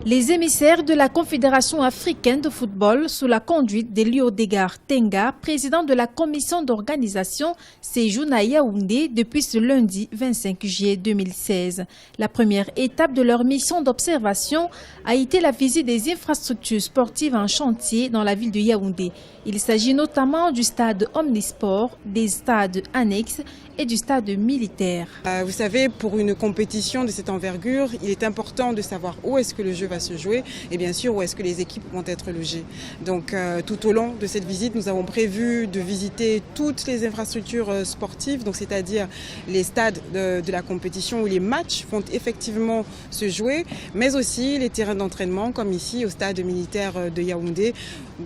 Les émissaires de la Confédération africaine de football, sous la conduite d'Elio Degar Tenga, président de la commission d'organisation, séjournent à Yaoundé depuis ce lundi 25 juillet 2016. La première étape de leur mission d'observation a été la visite des infrastructures sportives en chantier dans la ville de Yaoundé. Il s'agit notamment du stade Omnisport, des stades annexes et du stade militaire. Vous savez, pour une compétition de cette envergure, il est important de savoir où est-ce que le jeu va se jouer et bien sûr où est-ce que les équipes vont être logées. Donc tout au long de cette visite, nous avons prévu de visiter toutes les infrastructures sportives, donc c'est-à-dire les stades de la compétition où les matchs vont effectivement se jouer, mais aussi les terrains d'entraînement comme ici au stade militaire de Yaoundé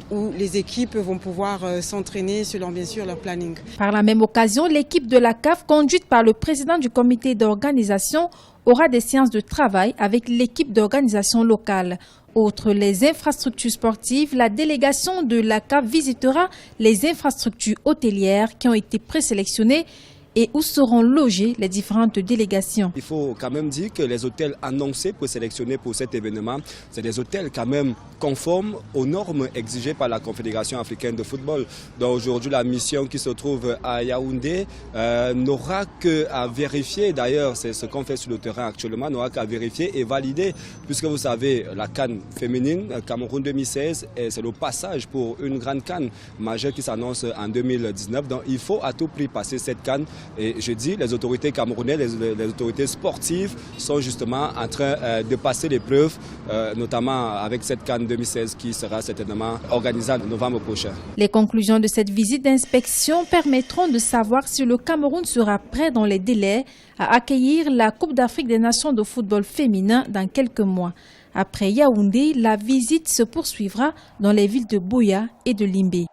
où les équipes vont pouvoir s'entraîner selon bien sûr leur planning. Par la même occasion, l'équipe de la CAF, conduite par le président du comité d'organisation, aura des séances de travail avec l'équipe d'organisation locale. Outre les infrastructures sportives, la délégation de la CAF visitera les infrastructures hôtelières qui ont été présélectionnées et où seront logées les différentes délégations. Il faut quand même dire que les hôtels annoncés pour sélectionner pour cet événement, c'est des hôtels quand même conformes aux normes exigées par la Confédération africaine de football. Donc aujourd'hui, la mission qui se trouve à Yaoundé n'aura qu'à vérifier, d'ailleurs c'est ce qu'on fait sur le terrain actuellement, n'aura qu'à vérifier et valider, puisque vous savez, la CAN féminine, Cameroun 2016, c'est le passage pour une grande CAN majeure qui s'annonce en 2019. Donc il faut à tout prix passer cette CAN. Et je dis, les autorités camerounaises, les autorités sportives sont justement en train de passer l'épreuve, notamment avec cette CAN 2016 qui sera certainement organisée en novembre prochain. Les conclusions de cette visite d'inspection permettront de savoir si le Cameroun sera prêt dans les délais à accueillir la Coupe d'Afrique des Nations de football féminin dans quelques mois. Après Yaoundé, la visite se poursuivra dans les villes de Buea et de Limbé.